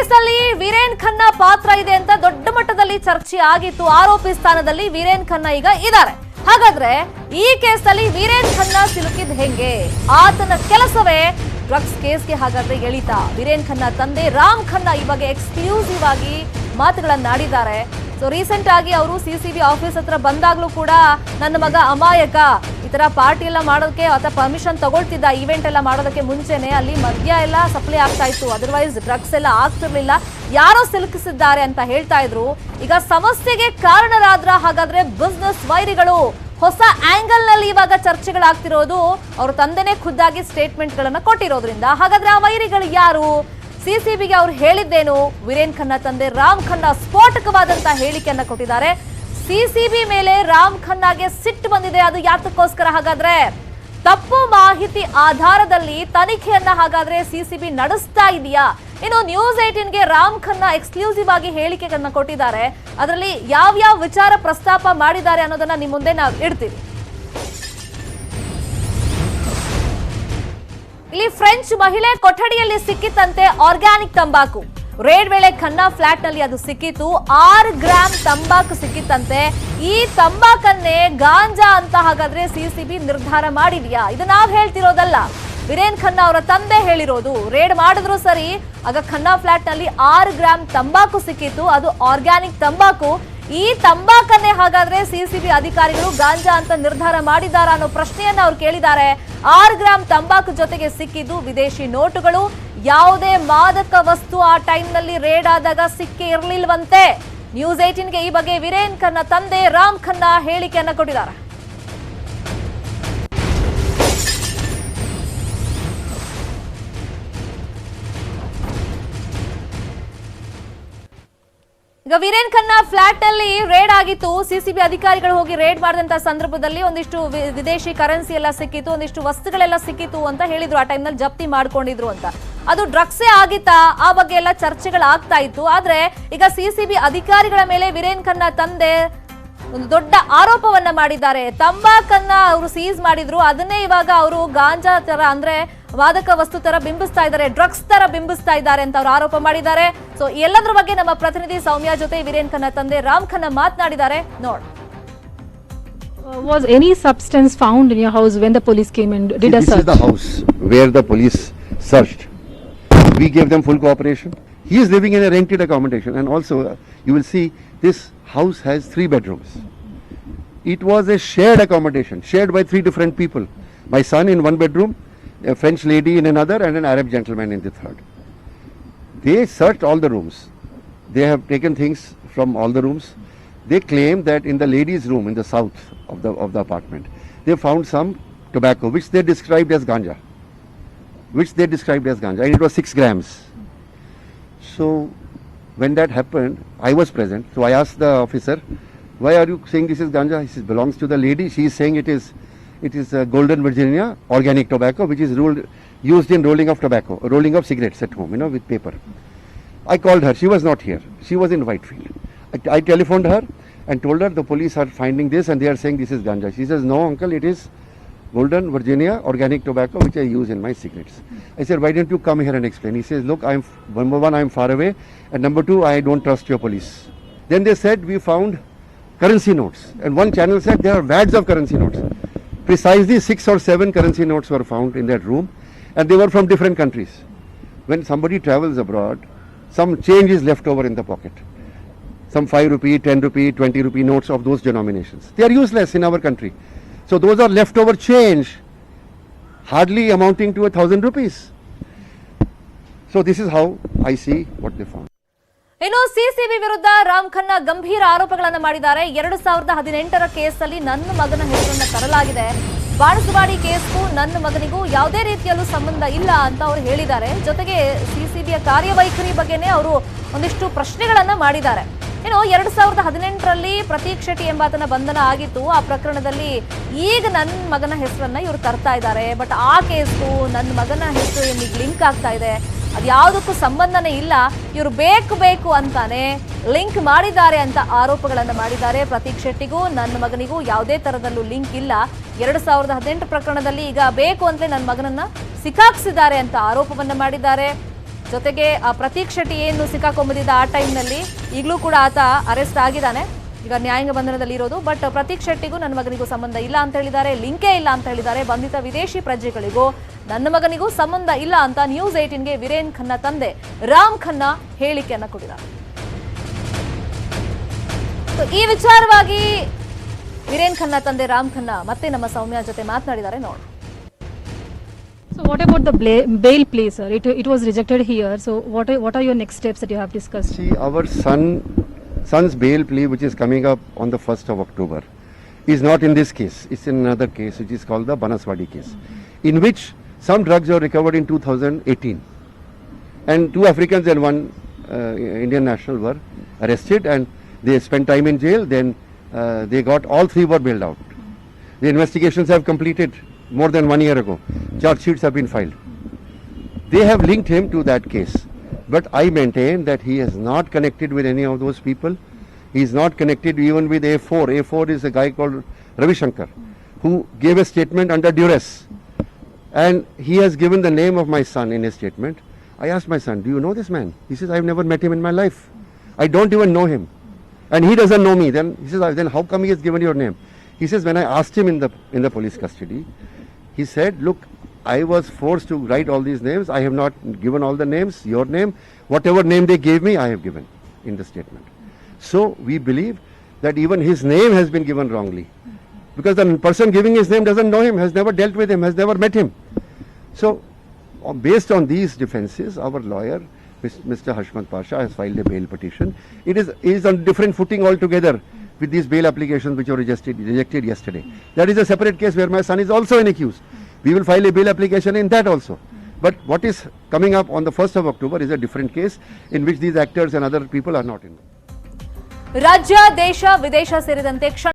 ಕೇಸಲ್ಲಿ ವೀರೇನ್ ಖನ್ನಾ ಪಾತ್ರ ಇದೆ ಅಂತ ದೊಡ್ಡ ಮಟ್ಟದಲ್ಲಿ ಚರ್ಚೆ ಆಗಿತ್ತು. ಆರೋಪಿ ಸ್ಥಾನದಲ್ಲಿ ವೀರೇನ್ ಖನ್ನಾ ಈಗ ಇದ್ದಾರೆ. ಹಾಗಾದ್ರೆ ಈ ಕೇಸಲ್ಲಿ ವೀರೇನ್ ಖನ್ನಾ ಸಿಲುಕಿದ್ ಹೆಂಗೆ? ಆತನ ಕೆಲಸವೇ ಡ್ರಗ್ಸ್ ಕೇಸ್ಗೆ ಹಾಗಾದ್ರೆ ಎಳಿತ. ವೀರೇನ್ ಖನ್ನಾ ತಂದೆ ರಾಮ್ ಖನ್ನಾ ಈ ಬಗ್ಗೆ ಎಕ್ಸ್ಕ್ಲೂಸಿವ್ ಆಗಿ ಮಾತುಗಳನ್ನಾಡಿದ್ದಾರೆ. ಸೊ ರೀಸೆಂಟ್ ಆಗಿ ಅವರು ಸಿಸಿಬಿ ಆಫೀಸ್ ಹತ್ರ ಬಂದಾಗ್ಲೂ ಕೂಡ ನನ್ನ ಮಗ ಅಮಾಯಕ, ಈ ತರ ಪಾರ್ಟಿ ಎಲ್ಲ ಮಾಡೋದಕ್ಕೆ ಅಥವಾ ಪರ್ಮಿಷನ್ ತಗೊಳ್ತಿದ್ದ, ಇವೆಂಟ್ ಎಲ್ಲ ಮಾಡೋದಕ್ಕೆ ಮುಂಚೆನೆ ಅಲ್ಲಿ ಮದ್ಯ ಎಲ್ಲ ಸಪ್ಲೈ ಆಗ್ತಾ ಇತ್ತು, ಅದರ್ವೈಸ್ ಡ್ರಗ್ಸ್ ಎಲ್ಲ ಆಗ್ತಿರ್ಲಿಲ್ಲ, ಯಾರೋ ಸಿಲುಕಿಸಿದ್ದಾರೆ ಅಂತ ಹೇಳ್ತಾ ಇದ್ರು. ಈಗ ಸಮಸ್ಯೆಗೆ ಕಾರಣರಾದ್ರ ಹಾಗಾದ್ರೆ ಬಿಸ್ನೆಸ್ ವೈರಿಗಳು. ಹೊಸ ಆಂಗಲ್ ನಲ್ಲಿ ಇವಾಗ ಚರ್ಚೆಗಳಾಗ್ತಿರೋದು. ಅವ್ರ ತಂದೆನೇ ಖುದ್ದಾಗಿ ಸ್ಟೇಟ್ಮೆಂಟ್ ಗಳನ್ನ ಕೊಟ್ಟಿರೋದ್ರಿಂದ ಹಾಗಾದ್ರೆ ಆ ವೈರಿಗಳು ಯಾರು? ಸಿಸಿಬಿಗೆ ಅವ್ರು ಹೇಳಿದ್ದೇನು? ವೀರೇನ್ ಖನ್ನಾ ತಂದೆ ರಾಮ್ ಖನ್ನಾ ಸ್ಫೋಟಕವಾದಂತ ಹೇಳಿಕೆಯನ್ನ ಕೊಟ್ಟಿದ್ದಾರೆ. ಸಿಸಿಬಿ ಮೇಲೆ ರಾಮ್ ಖನ್ನಾಗೆ ಸಿಟ್ಟು ಬಂದಿದೆ. ಅದು ಯಾತಕ್ಕೋಸ್ಕರ? ಹಾಗಾದ್ರೆ ತಪ್ಪು ಮಾಹಿತಿ ಆಧಾರದಲ್ಲಿ ತನಿಖೆಯನ್ನ ಹಾಗಾದ್ರೆ ಸಿಸಿಬಿ ನಡೆಸ್ತಾ ಇದೆಯಾ? ಇನ್ನು ನ್ಯೂಸ್ 18ಗೆ ರಾಮ್ ಖನ್ನಾ ಎಕ್ಸ್ಕ್ಲೂಸಿವ್ ಆಗಿ ಹೇಳಿಕೆಗಳನ್ನ ಕೊಟ್ಟಿದ್ದಾರೆ. ಅದರಲ್ಲಿ ಯಾವ ವಿಚಾರ ಪ್ರಸ್ತಾಪ ಮಾಡಿದ್ದಾರೆ ಅನ್ನೋದನ್ನ ನಿಮ್ಮ ಮುಂದೆ ನಾವು ಇಡ್ತೀವಿ. ಇಲ್ಲಿ ಫ್ರೆಂಚ್ ಮಹಿಳೆ ಕೊಠಡಿಯಲ್ಲಿ ಸಿಕ್ಕಿತ್ತಂತೆ ಆರ್ಗ್ಯಾನಿಕ್ ತಂಬಾಕು. ರೇಡ್ ವೇಳೆ ಖನ್ನಾ ಫ್ಲಾಟ್ ನಲ್ಲಿ ಅದು ಸಿಕ್ಕಿತ್ತು. 6 ಗ್ರಾಂ ತಂಬಾಕು ಸಿಕ್ಕಿತ್ತಂತೆ. ಈ ತಂಬಾಕನ್ನೇ ಗಾಂಜಾ ಅಂತ ಹಾಗಾದ್ರೆ ಸಿಸಿಬಿ ನಿರ್ಧಾರ ಮಾಡಿದ್ಯಾ? ಇದು ನಾವ್ ಹೇಳ್ತಿರೋದಲ್ಲ, ವೀರೇನ್ ಖನ್ನಾ ಅವರ ತಂದೆ ಹೇಳಿರೋದು. ರೇಡ್ ಮಾಡಿದ್ರು ಸರಿ, ಆಗ ಖನ್ನಾ ಫ್ಲಾಟ್ ನಲ್ಲಿ 6 ಗ್ರಾಂ ತಂಬಾಕು ಸಿಕ್ಕಿತ್ತು. ಅದು ಆರ್ಗ್ಯಾನಿಕ್ ತಂಬಾಕು. ಈ ತಂಬಾಕನ್ನೇ ಹಾಗಾದ್ರೆ ಸಿಸಿಬಿ ಅಧಿಕಾರಿಗಳು ಗಾಂಜಾ ಅಂತ ನಿರ್ಧಾರ ಮಾಡಿದಾರ ಅನ್ನೋ ಪ್ರಶ್ನೆಯನ್ನ ಅವ್ರು ಕೇಳಿದ್ದಾರೆ. 6 ಗ್ರಾಂ ತಂಬಾಕು ಜೊತೆಗೆ ಸಿಕ್ಕಿದ್ದು ವಿದೇಶಿ ನೋಟುಗಳು. ಯಾವುದೇ ಮಾದಕ ವಸ್ತು ಆ ಟೈಮ್ ನಲ್ಲಿ ರೇಡ್ ಆದಾಗ ಸಿಕ್ಕಿ ಇರಲಿಲ್ವಂತೆ. ನ್ಯೂಸ್ 18ಗೆ ಈ ಬಗ್ಗೆ ವೀರೇನ್ ಖನ್ನಾ ತಂದೆ ರಾಮ್ ಖನ್ನಾ ಹೇಳಿಕೆಯನ್ನ ಕೊಟ್ಟಿದ್ದಾರೆ. ಈಗ ವೀರೇನ್ ಖನ್ನಾ ಫ್ಲಾಟ್ ನಲ್ಲಿ ರೇಡ್ ಆಗಿತ್ತು. ಸಿಸಿಬಿ ಅಧಿಕಾರಿಗಳು ಹೋಗಿ ರೇಡ್ ಮಾಡಿದಂತ ಸಂದರ್ಭದಲ್ಲಿ ಒಂದಿಷ್ಟು ವಿದೇಶಿ ಕರೆನ್ಸಿ ಎಲ್ಲ ಸಿಕ್ಕಿತ್ತು, ಒಂದಿಷ್ಟು ವಸ್ತುಗಳೆಲ್ಲ ಸಿಕ್ಕಿತ್ತು ಅಂತ ಹೇಳಿದ್ರು. ಆ ಟೈಮ್ ನಲ್ಲಿ ಜಪ್ತಿ ಮಾಡ್ಕೊಂಡಿದ್ರು ಅಂತ. ಅದು ಡ್ರಗ್ಸೇ ಆಗಿತ್ತಾ? ಆ ಬಗ್ಗೆ ಎಲ್ಲ ಚರ್ಚೆಗಳಾಗ್ತಾ ಇತ್ತು. ಆದ್ರೆ ಈಗ ಸಿಸಿಬಿ ಅಧಿಕಾರಿಗಳ ಮೇಲೆ ವೀರೇನ್ ಖನ್ನಾ ತಂದೆ ಒಂದು ದೊಡ್ಡ ಆರೋಪವನ್ನ ಮಾಡಿದ್ದಾರೆ. ತಂಬಾಕನ್ನ ಅವರು ಸೀಸ್ ಮಾಡಿದ್ರು, ಅದನ್ನೇ ಇವಾಗ ಅವರು ಗಾಂಜಾ ತರ ಅಂದ್ರೆ ಮಾದಕ ವಸ್ತು ತರ ಬಿಂಬಿಸ್ತಾ ಇದ್ದಾರೆ, ಡ್ರಗ್ಸ್ ತರ ಬಿಂಬಿಸ್ತಾ ಇದ್ದಾರೆ ಅಂತ ಅವರು ಆರೋಪ ಮಾಡಿದ್ದಾರೆ. ಸೊ ಎಲ್ಲದ್ರ ಬಗ್ಗೆ ನಮ್ಮ ಪ್ರತಿನಿಧಿ ಸೌಮ್ಯ ಜೊತೆ ವೀರೇನ್ ಖನ್ನಾ ತಂದೆ ರಾಮ್ ಖನ್ನಾ ಮಾತನಾಡಿದ್ದಾರೆ, ನೋಡ. Was any substance found in your house when the police came and did a search? This is the house where the police searched. We gave them full cooperation. He is living in a rented accommodation, and also you will see this house has 3 bedrooms. It was a shared accommodation, shared by 3 different people. My son in 1 bedroom, a French lady in another, and an Arab gentleman in the 3rd. They searched all the rooms. They have taken things from all the rooms. They claim that in the ladies' room in the south of the apartment, they found some tobacco which they described as ganja. And it was 6 grams. So when that happened, I was present. So I asked the officer, why are you saying this is ganja? He says, belongs to the lady. She is saying it is Golden Virginia organic tobacco, which is used in rolling of cigarettes at home, with paper. I called her. She was not here. She was in Whitefield. I telephoned her and told her the police are finding this and they are saying this is ganja. She says, no uncle, it is Golden Virginia organic tobacco which I use in my cigarettes. I said, why don't you come here and explain? He says, look, number 1, I am far away, and number 2, I don't trust your police. Then they said, we found currency notes, and one channel said there are wads of currency notes. Precisely 6 or 7 currency notes were found in that room, and they were from different countries. When somebody travels abroad, some change is left over in the pocket. Some 5 rupee, 10 rupee, 20 rupee notes of those denominations. They are useless in our country. So those are leftover change, hardly amounting to 1,000 rupees. So this is how I see what they found. ಇನ್ನು CCB ವಿರುದ್ಧ ರಾಮ್ ಖನ್ನಾ ಗಂಭೀರ ಆರೋಪಗಳನ್ನ ಮಾಡಿದ್ದಾರೆ. 2018ರ ಕೇಸಲ್ಲಿ ನನ್ನ ಮಗನ ಹೆಸರನ್ನ ತರಲಾಗಿದೆ. ಬಾಣಸವಾಡಿ ಕೇಸ್ಗೂ ನನ್ನ ಮಗನಿಗೂ ಯಾವುದೇ ರೀತಿಯಲ್ಲೂ ಸಂಬಂಧ ಇಲ್ಲ ಅಂತ ಅವರು ಹೇಳಿದ್ದಾರೆ. ಜೊತೆಗೆ ಸಿಸಿಬಿಯ ಕಾರ್ಯವೈಖರಿ ಬಗ್ಗೆನೇ ಅವರು ಒಂದಿಷ್ಟು ಪ್ರಶ್ನೆಗಳನ್ನ ಮಾಡಿದ್ದಾರೆ. ಇನ್ನು 2018ರಲ್ಲಿ ಪ್ರತೀಕ್ ಶೆಟ್ಟಿ ಎಂಬಾತನ ಬಂಧನ ಆಗಿತ್ತು. ಆ ಪ್ರಕರಣದಲ್ಲಿ ಈಗ ನನ್ನ ಮಗನ ಹೆಸರನ್ನ ಇವರು ತರ್ತಾ ಇದ್ದಾರೆ. ಬಟ್ ಆ ಕೇಸ್ಗೂ ನನ್ನ ಮಗನ ಹೆಸರು ಏನಿಗೆ ಲಿಂಕ್ ಆಗ್ತಾ ಇದೆ, ಅದು ಯಾವುದಕ್ಕೂ ಸಂಬಂಧನೇ ಇಲ್ಲ. ಇವರು ಬೇಕು ಅಂತಾನೆ ಲಿಂಕ್ ಮಾಡಿದ್ದಾರೆ ಅಂತ ಆರೋಪಗಳನ್ನ ಮಾಡಿದ್ದಾರೆ. ಪ್ರತೀಕ್ ಶೆಟ್ಟಿಗೂ ನನ್ನ ಮಗನಿಗೂ ಯಾವುದೇ ತರದಲ್ಲೂ ಲಿಂಕ್ ಇಲ್ಲ. 2018 ಪ್ರಕರಣದಲ್ಲಿ ಈಗ ಬೇಕು ಅಂತಲೇ ನನ್ನ ಮಗನನ್ನ ಸಿಕ್ಕಾಕ್ಸಿದ್ದಾರೆ ಅಂತ ಆರೋಪವನ್ನ ಮಾಡಿದ್ದಾರೆ. ಜೊತೆಗೆ ಪ್ರತೀಕ್ ಶೆಟ್ಟಿ ಏನು ಸಿಕ್ಕಾಕೊಂಡ್ಬಿದ್ದ ಆ ಟೈಮ್ನಲ್ಲಿ ಈಗಲೂ ಕೂಡ ಆತ ಅರೆಸ್ಟ್ ಆಗಿದ್ದಾನೆ. ಈಗ ನ್ಯಾಯಾಂಗ ಬಂಧನದಲ್ಲಿ ಇರೋದು. ಬಟ್ ಪ್ರತೀಕ್ ಶೆಟ್ಟಿಗೂ ನನ್ನ ಮಗನಿಗೂ ಸಂಬಂಧ ಇಲ್ಲ ಅಂತ ಹೇಳಿದ್ದಾರೆ, ಲಿಂಕೇ ಇಲ್ಲ ಅಂತ ಹೇಳಿದ್ದಾರೆ. ಬಂಧಿತ ವಿದೇಶಿ ಪ್ರಜೆಗಳಿಗೂ ನನ್ನ ಮಗನಿಗೂ ಸಂಬಂಧ ಇಲ್ಲ ಅಂತ ನ್ಯೂಸ್ 18ಗೆ ವೀರೇನ್ ಖನ್ನಾ ತಂದೆ ರಾಮ್ ಖನ್ನಾ ಹೇಳಿಕೆಯನ್ನ ಕೊಟ್ಟಿದ್ದಾರೆ. ಈ ವಿಚಾರವಾಗಿ ವೀರೇನ್ ಖನ್ನಾ ತಂದೆ ರಾಮ್ ಖನ್ನಾ ಮತ್ತೆ ನಮ್ಮ ಸೌಮ್ಯ ಜೊತೆ ಮಾತನಾಡಿದ್ದಾರೆ ನೋಡಿ. So what about the bail plea, sir? It was rejected here. So what are your next steps that you have discussed? See, our son's bail plea, which is coming up on the 1st of October, is not in this case. It's in another case, which is called the Banaswadi case, in which some drugs were recovered in 2018, and 2 Africans and 1 Indian national were arrested, and they spent time in jail. Then they got all 3 were bailed out. The investigations have completed more than 1 year ago. Charge sheets have been filed. They have linked him to that case. But I maintain that he is not connected with any of those people. He is not connected even with A4. A4 is a guy called Ravi Shankar, who gave a statement under duress. And he has given the name of my son in his statement. I asked my son, do you know this man? He says, I've never met him in my life. I don't even know him. And he doesn't know me. Then he says, then how come he has given your name? He says, when I asked him in the police custody, he said, look, I was forced to write all these names. I have not given all the names, your name. Whatever name they gave me, I have given in the statement. So we believe that even his name has been given wrongly. Because the person giving his name doesn't know him, has never dealt with him, has never met him. So based on these defenses, our lawyer, Mr. Hashmat Pasha, has filed a bail petition. It is on different footing altogether with these bail applications which were rejected yesterday. That is a separate case where my son is also an accused. We will file a bail application in that also. But what is coming up on the 1st of October is a different case in which these actors and other people are not involved. ರಾಜ್ಯ, ದೇಶ, ವಿದೇಶ ಸೇರಿದಂತೆ